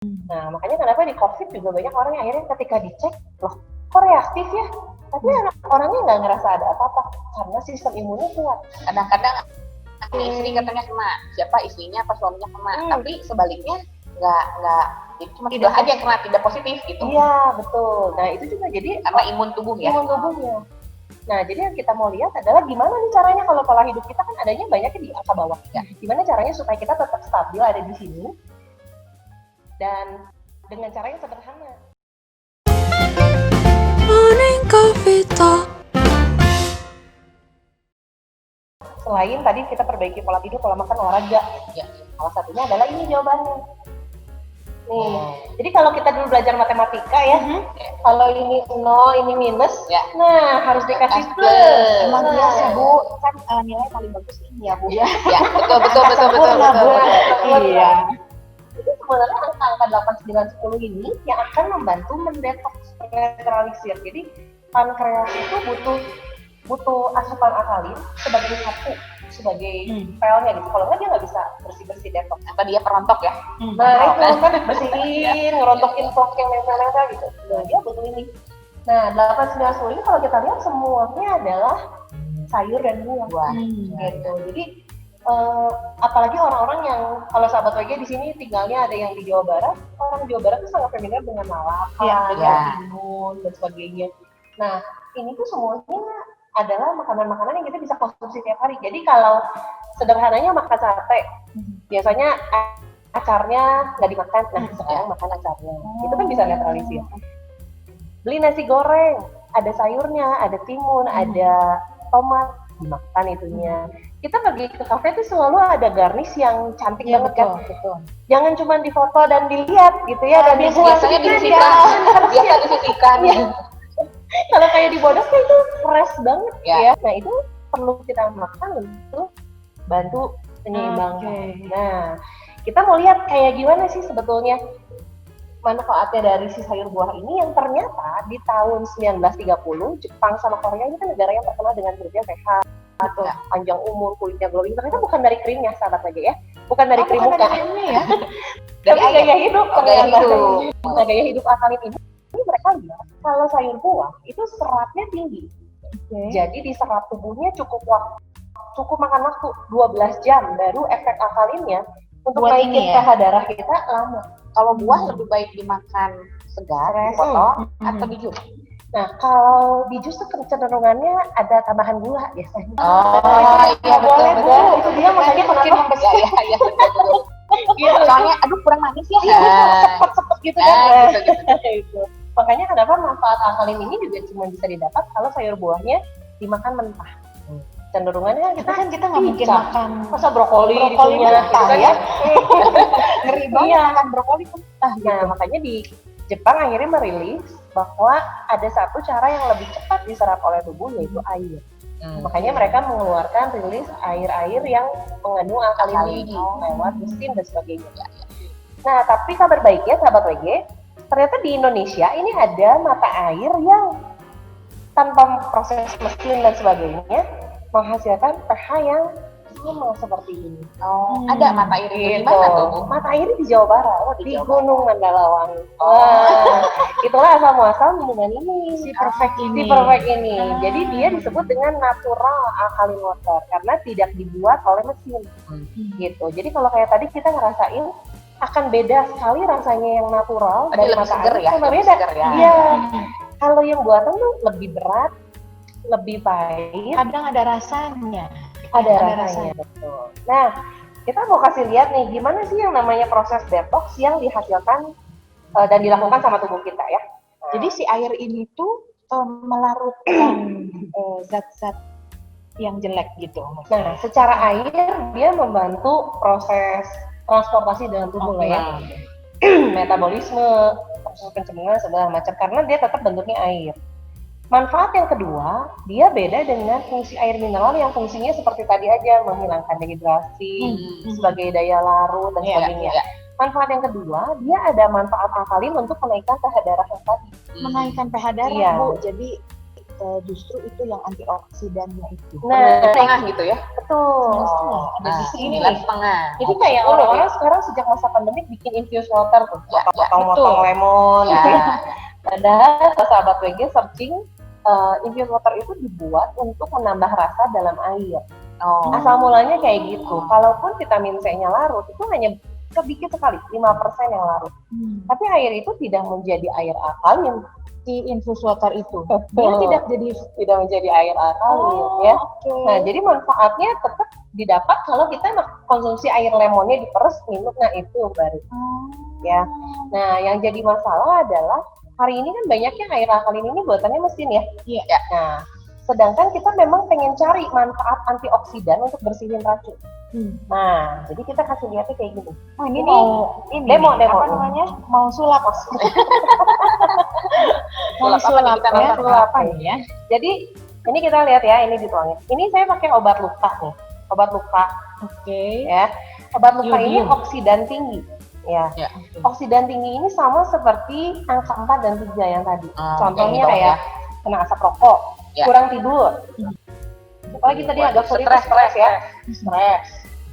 Nah, makanya kenapa di COVID juga banyak orang yang akhirnya ketika dicek, loh kok reaktif ya? Tapi orangnya nggak ngerasa ada apa-apa karena sistem imunnya kuat. Kadang-kadang istri katanya kena, siapa istrinya apa suaminya kena, tapi sebaliknya nggak cuma tidak aja yang kena, tidak positif gitu. Iya betul. Nah itu juga jadi karena imun tubuh ya. Imun tubuhnya. Nah jadi yang kita mau lihat adalah gimana nih caranya kalau pola hidup kita kan adanya banyaknya di angka bawah ya. Gimana caranya supaya kita tetap stabil ada di sini dan dengan cara yang sederhana. Morning Coffee Talk. Selain tadi kita perbaiki pola tidur, pola makan, olahraga, ya, salah satunya adalah ini jawabannya. Nih, jadi kalau kita dulu belajar matematika ya, kalau ini 0, ini minus, ya. Nah harus dikasih plus. Emang iya sih Bu, kan nilai paling bagus ini ya Bu. Ya, betul. Iya. Itu sebenarnya angka 8, 9, 10 ini yang akan membantu mendetoks, netralisir. Jadi pankreas itu butuh asupan alkalin sebagai satu, sebagai pelnya gitu. Kalau nggak dia nggak bisa bersih detox. Atau dia perontok ya? Nah itu kan bersihin, ngerontokin plak yang nempel-nempel gitu. Nah dia butuh ini. Nah 8, 9, 10 ini kalau kita lihat semuanya adalah sayur dan buah. Gitu. Jadi apalagi orang-orang yang kalau sahabat WG di sini tinggalnya ada yang di Jawa Barat, orang Jawa Barat itu sangat familiar dengan malapan, timun dan sebagainya. Nah ini tuh semuanya adalah makanan-makanan yang kita bisa konsumsi tiap hari. Jadi kalau sederhananya makan sate, biasanya acarnya nggak dimakan, nah sekarang makan acarnya. Itu kan bisa netralisir. Beli nasi goreng, ada sayurnya, ada timun, ada tomat, dimakan itunya. Kita pergi ke kafe itu selalu ada garnish yang cantik banget kan. Betul. Jangan cuma difoto dan dilihat gitu ya. Dan biasanya disisihkan. Kalau kayak di Bodos kan itu fresh banget ya. Nah itu perlu kita makan untuk bantu penyeimbang. Nah kita mau lihat kayak gimana sih sebetulnya manfaatnya dari si sayur buah ini yang ternyata di tahun 1930 Jepang sama Korea ini kan negara yang terkenal dengan kulitnya sehat atau panjang umur, kulitnya glowing. Ternyata bukan dari krimnya sahabat aja ya, bukan dari krim muka ya. Dari gaya hidup, gaya hidup alkalin ini mereka lihat kalau sayur buah itu seratnya tinggi. Jadi diserap tubuhnya cukup makan waktu 12 jam baru efek alkalinnya untuk naikin pH darah kita lama. Kalau buah lebih baik dimakan segar, dipotong atau di jus. Nah, kalau di jus tuh kecenderungannya ada tambahan gula biasanya. Iya betul. Itu dia makanya kenapa ya betul. Gitu. Soalnya aduh kurang manis ya. Sepet gitu kan. Gitu. Makanya kenapa manfaat alkalin ini juga cuma bisa didapat kalau sayur buahnya dimakan mentah. Cenderungannya kita nggak mungkin makan masa brokoli mentah ya. Ngeri banget makan brokoli mentah. Nah makanya di Jepang akhirnya merilis bahwa ada satu cara yang lebih cepat diserap oleh tubuh yaitu air. Makanya mereka mengeluarkan rilis air-air yang mengandung alkalin tinggi lewat mesin dan sebagainya. Nah tapi kabar baiknya sahabat WG, ternyata di Indonesia ini ada mata air yang tanpa proses mesin dan sebagainya menghasilkan pH yang sama seperti ini. Ada mata air itu di mana tuh Bu? Mata air di Jawa Barat, di Gunung Mandalawangi. Itulah asal muasal minuman ini. Si perfect ini. Jadi dia disebut dengan natural alkaline water karena tidak dibuat oleh mesin. Gitu. Jadi kalau kayak tadi kita ngerasain akan beda sekali rasanya yang natural dari mata air sama beda. Iya. Kalau yang buatan tuh lebih berat, lebih pahit. Kadang ada rasanya. Ada rasanya, betul. Nah, kita mau kasih lihat nih gimana sih yang namanya proses detox yang dihasilkan dan dilakukan sama tubuh kita ya. Jadi si air ini tuh melarutkan zat-zat yang jelek gitu. Nah, secara air dia membantu proses transportasi dalam tubuh ya. Metabolisme, proses pencernaan segala macam karena dia tetap bentuknya air. Manfaat yang kedua, dia beda dengan fungsi air mineral yang fungsinya seperti tadi aja, menghilangkan dehidrasi, sebagai daya larut dan sebagainya. Manfaat yang kedua, dia ada manfaat alkalin untuk menaikkan pH darah yang tadi. Menaikkan pH darah, Bu. Jadi justru itu yang antioksidannya itu. Nah, Setengah gitu ya. betul. Ada di sini. 9,5. Jadi kayak orang-orang sekarang sejak masa pandemik bikin infused water tuh, Ya, ya, potong-potong betul. lemon. Ya. Gitu ya. Padahal sahabat WG searching infused water itu dibuat untuk menambah rasa dalam air. Oh. Asal mulanya kayak gitu. Kalaupun vitamin C-nya larut, itu hanya sedikit sekali, 5% yang larut. Tapi air itu tidak menjadi air alkalin. Si infus water itu dia Betul. tidak menjadi air alkalin ya. Oke. Nah, jadi manfaatnya tetap didapat kalau kita konsumsi air lemonnya diperes minum, nah itu baru ya. Nah, yang jadi masalah adalah hari ini kan banyaknya air alkalin ini buatannya mesin ya. Iya. Nah, sedangkan kita memang pengen cari manfaat antioksidan untuk bersihin racun. Nah, jadi kita kasih lihatnya kayak gini. Oh, ini Ini mau demo. apa namanya? Mau sulap. Mau sulap kita ya. nonton Sulapan ya. Jadi ini kita lihat ya, ini dituangin. Ini saya pakai obat luka nih, obat luka Oke. ya. Obat luka ini Iodium. oksidan tinggi. Ya. Ya. Oksidan tinggi ini sama seperti angka 4 dan 3 yang tadi. Contohnya kayak kayak kena asap rokok, Ya. kurang tidur. Apalagi tadi agak sulit stres ya. Stres.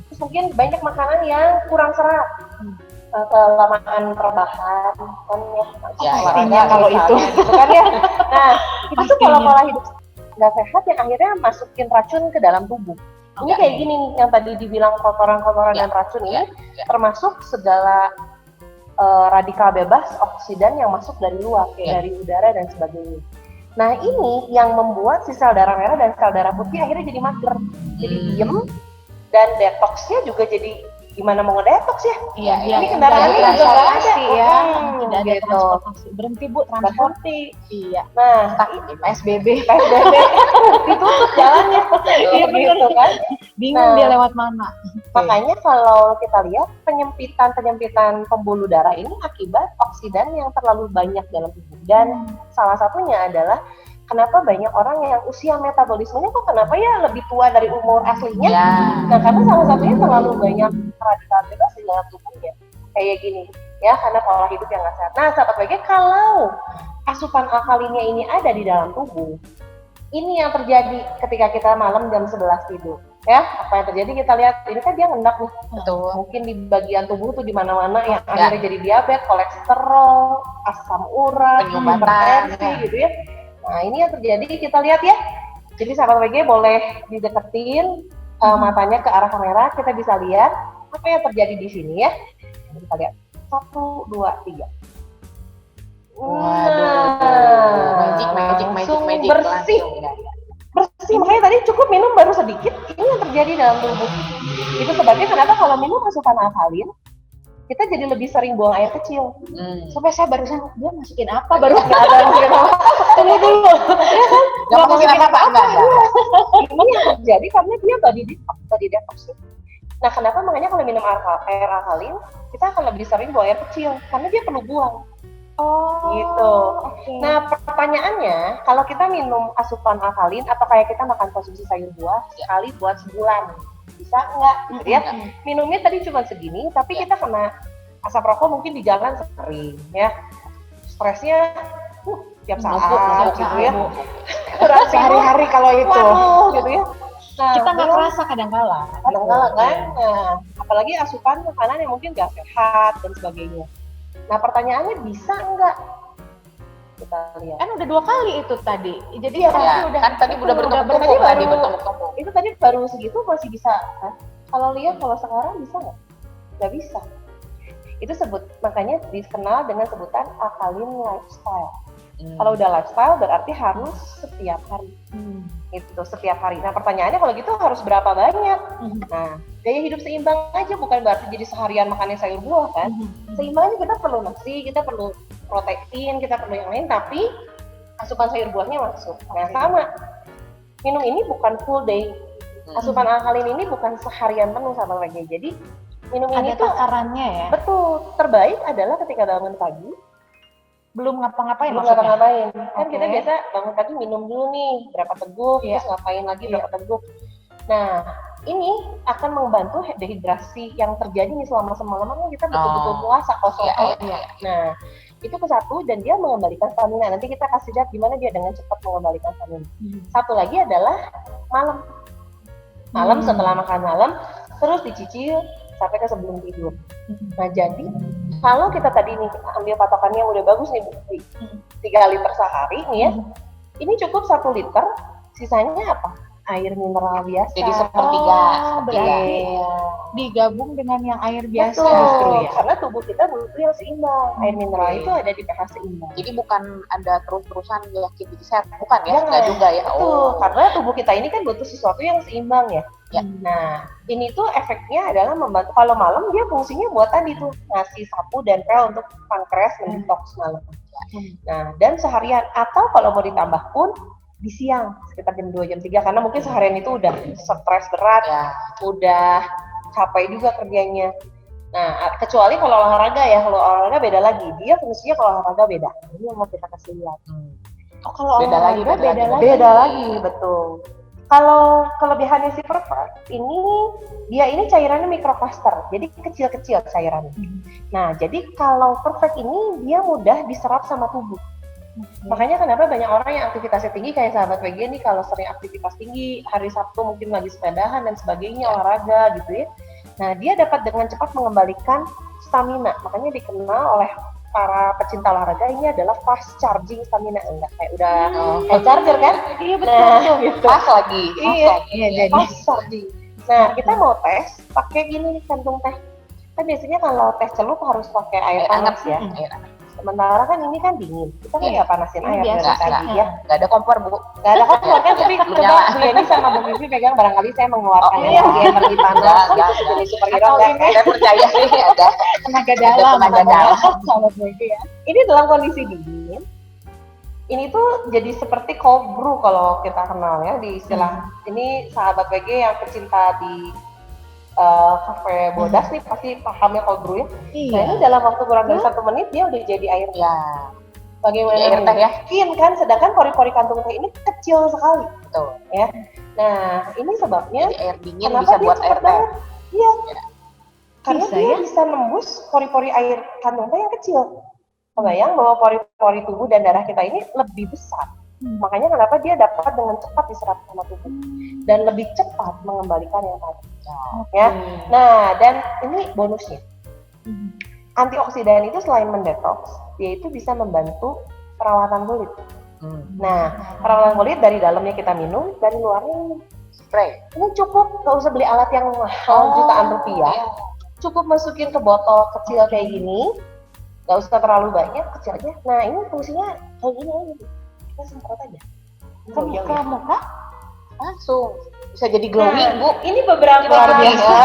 Terus mungkin banyak makanan yang kurang serat. Kelamaan rebahan kan Ya, pastinya kalau itu. gitu kan ya. Nah, itu tuh Pastinya. pola hidup nggak sehat yang akhirnya masukin racun ke dalam tubuh. Ini Ya. kayak gini nih, yang tadi dibilang kotoran-kotoran Ya. dan racun ini, Ya. termasuk segala radikal bebas oksidan yang masuk dari luar, Ya. dari udara dan sebagainya. Nah, ini yang membuat si sel darah merah dan sel darah putih akhirnya jadi mager, jadi diem, dan detoksnya juga jadi gimana mau ngedetoks ya? Iya, iya. Ini kendaraannya Tidak juga nggak ada. transportasi ya. Tidak ada Gitu. transportasi. Berhenti Bu transportasi. Iya. Nah, PSBB. PSBB ditutup jalannya, Iya, gitu kan? Bingung Nah. dia lewat mana. Makanya kalau kita lihat penyempitan pembuluh darah ini akibat oksidan yang terlalu banyak dalam tubuh. Dan salah satunya adalah kenapa banyak orang yang usia metabolismenya kok kenapa ya lebih tua dari umur aslinya? Ya. Nah, karena salah satunya terlalu banyak radikal bebas di dalam tubuhnya. Kayak gini, ya, karena pola hidup yang nggak sehat. Nah, sahabat WG, kalau asupan alkalinnya ini ada di dalam tubuh, ini yang terjadi ketika kita malam jam 11 tidur. Ya, apa yang terjadi kita lihat, ini kan dia ngendak nih. Betul. Mungkin di bagian tubuh tuh di mana-mana yang Ya. akhirnya jadi diabetes, kolesterol, asam urat, Penyumbatan, hipertensi ya. gitu ya. Nah, ini yang terjadi kita lihat ya. Jadi sahabat WG boleh dideketin matanya ke arah kamera, kita bisa lihat apa yang terjadi di sini ya. Kita lihat 1, 2, 3. Waduh, magic. langsung bersih. Langsung, ya, ya. Bersih, makanya tadi cukup minum baru sedikit, ini yang terjadi dalam tubuh. Itu sebabnya kenapa kalau minum asupan alkalin, kita jadi lebih sering buang air kecil. Sampai saya barusan dia masukin apa baru Nggak ada masukin apa. Tunggu dulu. Gak masukin apa-apa, enggak. Ini yang terjadi karena dia body detox. Nah, kenapa makanya kalau minum air alkalin, kita akan lebih sering buang air kecil, karena dia perlu buang. Gitu. Oke. Nah, pertanyaannya, kalau kita minum asupan alkalin atau kayak kita makan konsumsi sayur buah sekali buat sebulan, bisa nggak? Gitu ya. Minumnya tadi cuma segini, tapi kita kena asap rokok mungkin di jalan sering, ya. Stresnya tiap saat, gitu ya. Sehari-hari kalau itu. Waduh, gitu ya. Nah, Kita nggak belum kerasa kadang-kala. kadang-kala kan. Nah, apalagi asupan makanan yang mungkin nggak sehat dan sebagainya. Nah, pertanyaannya bisa nggak? Kita lihat. Kan udah 2 kali itu tadi. Jadi Iya, pasti Ya, kan tadi udah bertumpuk-tumpuk tadi tadi baru- bertumpuk-tumpuk. Itu tadi baru segitu masih bisa kan? Kalau lihat kalau sekarang bisa nggak? Nggak bisa. Itu makanya dikenal dengan sebutan alkaline lifestyle. Kalau udah lifestyle berarti harus setiap hari. Itu setiap hari. Nah, pertanyaannya kalau gitu harus berapa banyak? Nah, gaya hidup seimbang aja bukan berarti jadi seharian makannya sayur buah kan? Seimbangnya kita perlu nasi, kita perlu protein, kita perlu yang lain, tapi asupan sayur buahnya masuk. Nah, sama. Minum ini bukan full day. Asupan alkalin ini bukan seharian penuh sama lagi. Jadi minum ini ada tuh takarannya ya. betul terbaik adalah ketika bangun pagi. Belum ngapa-ngapain Belum maksudnya. ngapa-ngapain. Kan Oke. kita biasa bangun pagi minum dulu nih berapa teguk, Iya. terus ngapain lagi berapa teguk. Nah, ini akan membantu dehidrasi yang terjadi nih selama semalaman kan kita betul-betul puasa kosong. Iya, iya. Nah, itu ke satu dan dia mengembalikan stamina. Nanti kita kasih lihat gimana dia dengan cepat mengembalikan stamina. Satu lagi adalah malam setelah makan malam terus dicicil sampai ke sebelum tidur. Nah jadi kalau kita tadi nih kita ambil patokannya yang udah bagus nih Bu, 3 liter sehari nih ya, ini cukup 1 liter, sisanya apa? Air mineral biasa. Jadi sepertiga. Berarti digabung dengan yang air biasa Betul, justru ya. karena tubuh kita butuh yang seimbang. Air mineral itu ada di pH seimbang. Jadi bukan ada terus-terusan yakin jadi sehat, bukan ya? Jangan. Enggak juga ya. Betul, karena tubuh kita ini kan butuh sesuatu yang seimbang ya. Nah, ini tuh efeknya adalah membantu. Kalau malam dia fungsinya buat tadi tuh ngasih sapu dan pel untuk pankreas mendetoks malam. Nah, dan seharian atau kalau mau ditambah pun di siang sekitar jam 2 jam 3 karena mungkin seharian itu udah stres berat, udah capek juga kerjanya. Nah, kecuali kalau olahraga ya, kalau olahraga beda lagi. Dia fungsinya kalau olahraga beda. Ini yang mau kita kasih lihat. Oh, kalau Beda lagi, olahraga Beda lagi, betul. Kalau kelebihannya si Perfect, dia ini cairannya microcluster, jadi kecil-kecil cairannya. Nah, jadi kalau Perfect ini dia mudah diserap sama tubuh. Makanya kenapa banyak orang yang aktivitasnya tinggi kayak sahabat PG nih kalau sering aktivitas tinggi, hari Sabtu mungkin lagi sepedahan dan sebagainya, olahraga gitu ya. Nah, dia dapat dengan cepat mengembalikan stamina. Makanya dikenal oleh para pecinta olahraga ini adalah fast charging stamina. Enggak kayak udah kayak charger kan? Iya betul gitu. Pas lagi. Iya, jadi Fast charging. Nah, kita mau tes pakai gini nih kantung teh. Kan biasanya kalau teh celup harus pakai air panas ya. Sementara kan ini kan dingin, kita kan nggak panasin air dari tadi ya. Nggak ada kompor Bu. Nggak ada kompor kan, tapi coba Bu Yeni sama Bu Vivi pegang barangkali saya mengeluarkan energi panas. Jadi superhero nggak? Saya percaya sih ada tenaga dalam. Sahabat mereka ya. Ini dalam kondisi dingin. Ini tuh jadi seperti cold brew kalau kita kenal ya di istilah. Ini sahabat PG yang pecinta di kafe bodas nih pasti pahamnya cold brew ya. Nah ini dalam waktu kurang dari 1 menit dia udah jadi air. Ya. Bagaimana Air teh ya? mungkin kan, sedangkan pori-pori kantung teh ini kecil sekali. Betul. Ya. Nah ini sebabnya Jadi air dingin kenapa bisa dia buat air cepet teh. banget. Iya. Karena Bisa dia ya? bisa nembus pori-pori air kantung teh yang kecil. Kebayang bahwa pori-pori tubuh dan darah kita ini lebih besar. Makanya kenapa dia dapat dengan cepat diserap sama tubuh dan lebih cepat mengembalikan yang tadi. Ya. Nah, dan ini bonusnya. Antioksidan itu selain mendetoks, dia itu bisa membantu perawatan kulit. Nah, perawatan kulit dari dalamnya kita minum, dari luarnya Spray. ini cukup, nggak usah beli alat yang mahal jutaan rupiah. Cukup masukin ke botol kecil kayak gini, nggak usah terlalu banyak, kecil aja. Nah, ini fungsinya kayak gini aja. Kita semprot aja. Ke muka? Langsung bisa jadi glowing Bu. Ini beberapa Luar biasa.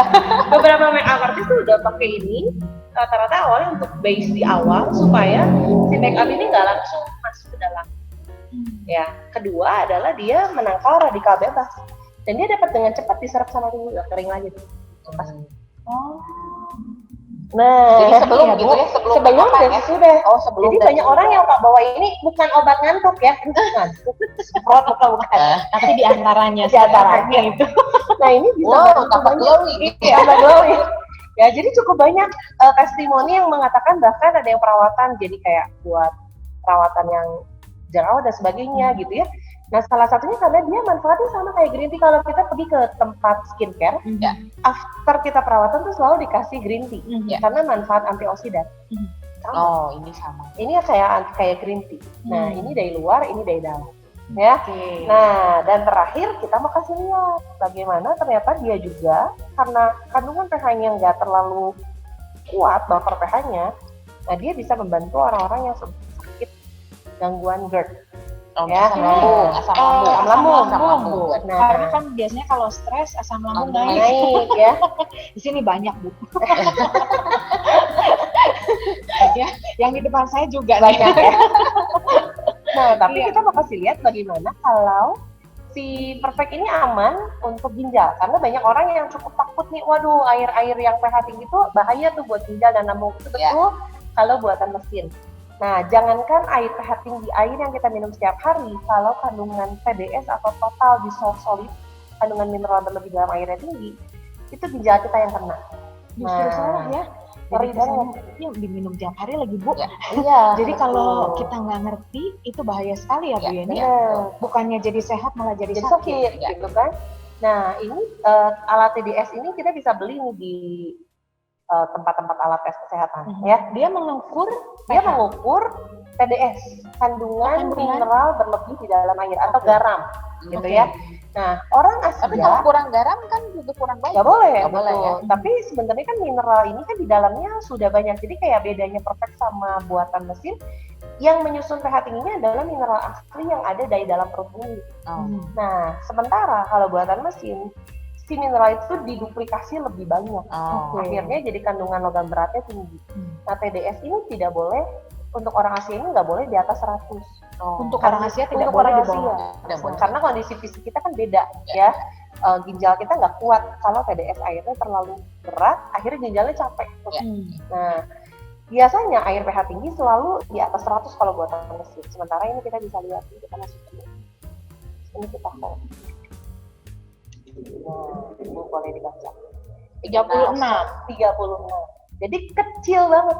beberapa makeup artist tuh udah pakai ini. Rata-rata awalnya untuk base di awal supaya si makeup ini nggak langsung masuk ke dalam. Ya, kedua adalah dia menangkal radikal bebas dan dia dapat dengan cepat diserap sama tubuh, nggak kering lagi tuh. Nah, Jadi sebelum iya, gitu Bu. ya, sebelum sebelum makan dan ya? sesudah. Oh, sebelum Jadi dan banyak sesudah. orang yang tak bawa ini bukan obat ngantuk ya, ngantuk, semprot bukan. Tapi di antaranya. Di antaranya itu. Nah ini bisa Wow, bantu tambah banyak. glowing. Iya, tambah glowing. Ya, jadi cukup banyak testimoni yang mengatakan bahkan ada yang perawatan jadi kayak buat perawatan yang jerawat dan sebagainya gitu ya. Nah, salah satunya karena dia manfaatnya sama kayak green tea. Kalau kita pergi ke tempat skincare, after kita perawatan tuh selalu dikasih green tea karena manfaat antioksidan. Sama. Oh, ini sama. Ini kayak green tea. Nah, ini dari luar, ini dari dalam. Ya. Nah, dan terakhir kita mau kasih lihat bagaimana ternyata dia juga karena kandungan pH-nya nggak terlalu kuat, buffer pH-nya, nah dia bisa membantu orang-orang yang sakit gangguan GERD. Oh, Ya. asam lambung, asam lambung, asam lambung. Nah, karena kan biasanya kalau stres asam lambung naik. Naik ya. Di sini banyak Bu. Ya, yang di depan saya juga Banyak ya. Nah, tapi kita mau kasih lihat bagaimana kalau si Perfect ini aman untuk ginjal. Karena banyak orang yang cukup takut nih, waduh air-air yang pH tinggi itu bahaya tuh buat ginjal dan lambung. Itu betul kalau buatan mesin. Nah, jangankan air pH tinggi, air yang kita minum setiap hari, kalau kandungan TDS atau total dissolved solid, kandungan mineral berlebih dalam airnya tinggi, itu ginjal kita yang kena. Justru salah ya. Jadi Ngeri banget. kesannya diminum tiap hari lagi Bu. Ya. Iya. Jadi kalau betul. kita nggak ngerti itu bahaya sekali ya Bu ya. Ini Benar. bukannya jadi sehat malah jadi Jadi sakit. sakit Ya. gitu kan. Nah ini alat TDS ini kita bisa beli nih di tempat-tempat alat tes kesehatan ya. Dia mengukur Dia mengukur TDS, kandungan Kandungan. mineral berlebih di dalam air atau garam gitu Oke. ya. Nah orang Tapi kalau Asia kurang garam kan juga kurang baik. nggak boleh, Nggak boleh, betul. ya. Tapi sebenarnya kan mineral ini kan di dalamnya sudah banyak. Jadi kayak bedanya perfect sama buatan mesin, yang menyusun pH tingginya adalah mineral asli yang ada dari dalam perut bumi. Oh. Nah, sementara kalau buatan mesin, si mineral itu diduplikasi lebih banyak. Oh. Akhirnya jadi kandungan logam beratnya tinggi. Nah, TDS ini tidak boleh, untuk orang Asia ini nggak boleh di atas 100. Oh. Untuk orang Asia tidak Untuk boleh orang di bawah. Asia. Tidak boleh. Karena kondisi fisik kita kan beda ya. Ginjal kita nggak kuat kalau TDS airnya terlalu berat, akhirnya ginjalnya capek. Nah, biasanya air pH tinggi selalu di atas 100 kalau buatan mesin. Sementara ini kita bisa lihat, kita masukin. Ini kita hold. Nah, ini boleh dibaca. 36. Jadi kecil banget.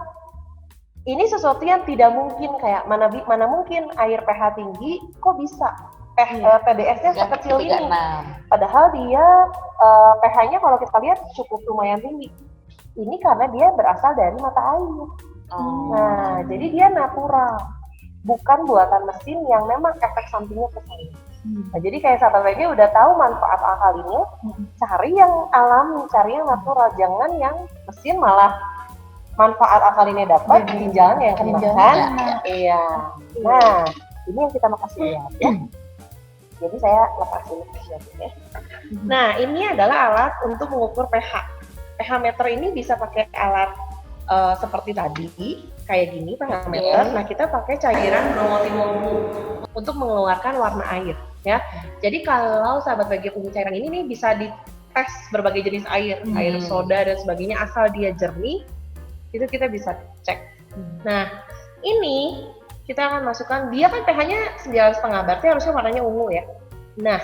Ini sesuatu yang tidak mungkin, kayak mana mungkin air pH tinggi kok bisa TDS-nya sekecil ini. Padahal dia pH-nya kalau kita lihat cukup lumayan tinggi. Ini karena dia berasal dari mata air. Nah, jadi dia natural, bukan buatan mesin yang memang efek sampingnya kesini. Nah, jadi kayak sahabat WG udah tahu manfaat alkalinnya, cari yang alami, cari yang natural, jangan yang mesin malah manfaat alkalinnya dapat, ginjalnya yang kena kan? Iya. Nah, ini yang kita mau kasih lihat ya. Jadi saya lepasin ya. Nah, ini adalah alat untuk mengukur pH. pH meter ini bisa pakai alat seperti tadi, kayak gini pH meter. Nah, kita pakai cairan bromotimolbu untuk mengeluarkan warna air ya. Jadi kalau sahabat WG punya cairan ini nih, bisa dites berbagai jenis air, air soda dan sebagainya, asal dia jernih, itu kita bisa cek. Nah, ini kita akan masukkan, dia kan pH-nya 9,5, berarti harusnya warnanya ungu ya. Nah,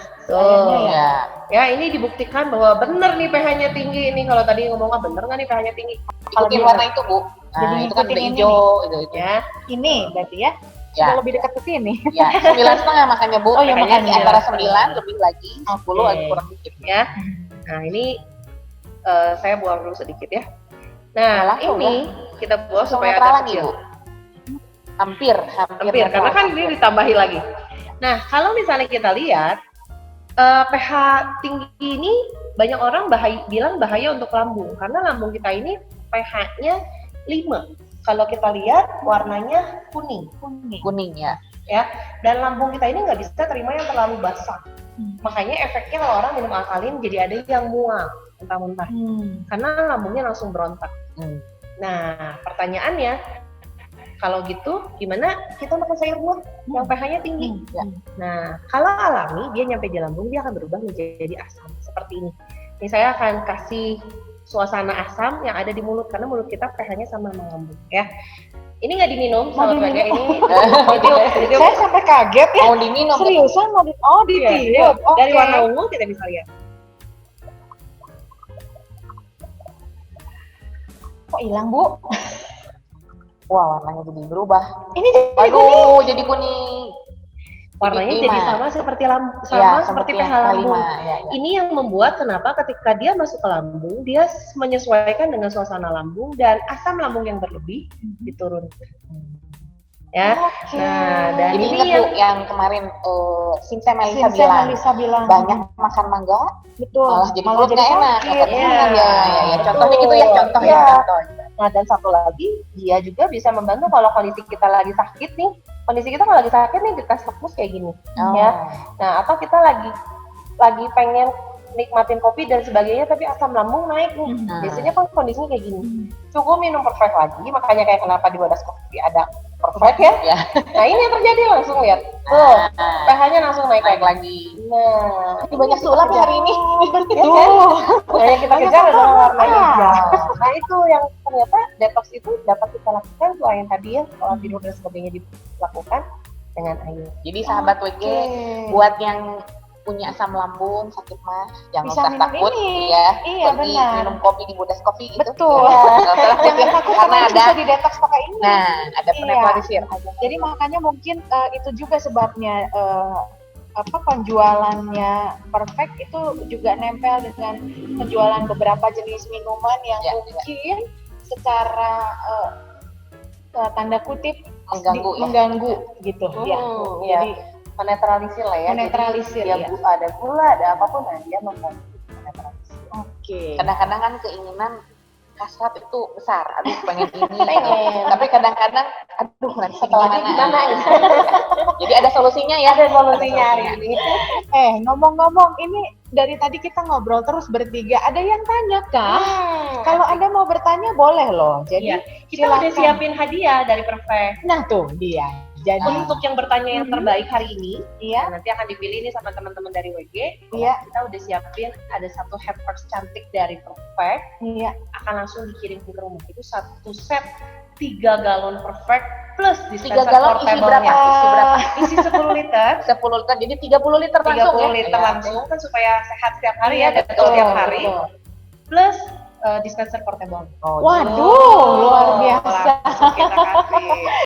ya ini dibuktikan bahwa bener nih pH-nya tinggi. Ini kalau tadi ngomongnya bener nggak nih pH-nya tinggi? Ikutin warna itu Bu. Nah, Jadi itu kan udah ikutin hijau itu. Ya, Ini berarti ya. Ya. Sudah lebih dekat ke sini. Ya, 9,5 makanya Bu. Oh, iya, Makanya makanya. antara 9 lebih lagi, 10 lagi kurang dikit. ya. Nah, ini saya buang dulu sedikit ya. Nah, Langsung ini kita buang Langsung supaya netral ada lagi kecil. Bu. Hampir Hampir, karena kan ini ditambahi lagi. Nah, kalau misalnya kita lihat pH tinggi ini, banyak orang bilang bahaya untuk lambung, karena lambung kita ini pH-nya 5. Kalau kita lihat warnanya kuning. Kuning ya. Dan lambung kita ini nggak bisa terima yang terlalu basah. Makanya efeknya kalau orang minum alkalin jadi ada yang mual, muntah-muntah, karena lambungnya langsung berontak. Nah, pertanyaannya, kalau gitu gimana kita makan sayur buah yang pH-nya tinggi? Nah, kalau alami dia nyampe di lambung, dia akan berubah menjadi asam seperti ini. Ini saya akan kasih suasana asam yang ada di mulut, karena mulut kita pH-nya sama sama lambung ya. Ini nggak diminum, sahabat WG, ini ditiup. Saya sampai kaget ya. Mau diminum. Seriusan mau ditiup. Iya. Dari Oke. warna ungu kita bisa lihat. Kok hilang Bu? Wah, warnanya jadi berubah. Ini jadi kuning. Waduh, jadi kuning. Warnanya Jadi jadi lima. sama seperti seperti yang pH lambung. kelima, ya. Ini yang membuat kenapa ketika dia masuk ke lambung, dia menyesuaikan dengan suasana lambung dan asam lambung yang berlebih diturunkan. Ya. Oke. Nah, dan Jadi ini ingat Bu, yang kemarin Sinta Melisa Melisa bilang banyak makan mangga, betul. malah jadi perut nggak enak. sakit. Ya. Contohnya Betul. gitu ya, contoh Iya. ya, contoh. Nah, dan satu lagi, dia juga bisa membantu kalau kondisi kita lagi sakit nih. Kondisi kita kalau lagi sakit nih, dites lemus kayak gini. Ya. Nah, atau kita lagi pengen nikmatin kopi dan sebagainya, tapi asam lambung naik nih. Biasanya kan kondisinya kayak gini. Cukup minum perfect lagi, makanya kayak kenapa di wadah kopi ada perfect ya. Ya. Nah, ini yang terjadi, langsung lihat. Tuh, pH-nya langsung naik lagi. Nah, Ini banyak sulap ya hari ini. betul. Nah, yang kita kejar adalah warna hijau. Nah, itu yang ternyata detox itu dapat kita lakukan selain tadi ya, pola tidur dan sebagainya dilakukan dengan air. Jadi sahabat WG, buat yang punya asam lambung, sakit mah, jangan Bisa usah minum takut ini. ya. Iya, Pergi benar. minum kopi di Bodas Kopi gitu. Betul. Ya, nggak usah takut Jangan ya, takut karena karena ada bisa didetoks pakai ini. nah ada Iya. penetralisir. Jadi makanya mungkin itu juga sebabnya penjualannya Perfect itu juga nempel dengan penjualan beberapa jenis minuman yang Ya, mungkin secara tanda kutip Mengganggu ya. mengganggu gitu ya. Iya. Jadi Menetralisir lah ya. menetralisir Jadi, ya. ada gula, ada apapun, nah dia membantu menetralisir. Oke. Kadang-kadang kan keinginan hasrat itu besar, aduh pengen ini, Pengen. tapi kadang-kadang aduh nanti Setelahnya gimana gitu. gitu. Jadi ada solusinya ya. Ada solusinya hari ini. Ngomong-ngomong ini dari tadi kita ngobrol terus bertiga. Ada yang tanya kah? Kalau Anda mau bertanya boleh loh. Jadi Iya, kita udah silakan. siapin hadiah dari Perfect. Nah tuh dia. Jadi Untuk yang bertanya yang terbaik hari ini, iya, nanti akan dipilih nih sama teman-teman dari WG. iya, Kita udah siapin ada satu hampers cantik dari Perfect, iya. akan langsung dikirim ke rumah. Itu satu set 3 galon Perfect plus 3 dispenser galon isi berapa? portable-nya. Isi berapa? Isi 10 liter. 10 liter, jadi 30 liter langsung 30 ya? liter Iya. langsung kan supaya sehat setiap hari Iya, ya, betul setiap hari. betul. Plus dispenser portable. Waduh, luar biasa. Langsung kita kasih.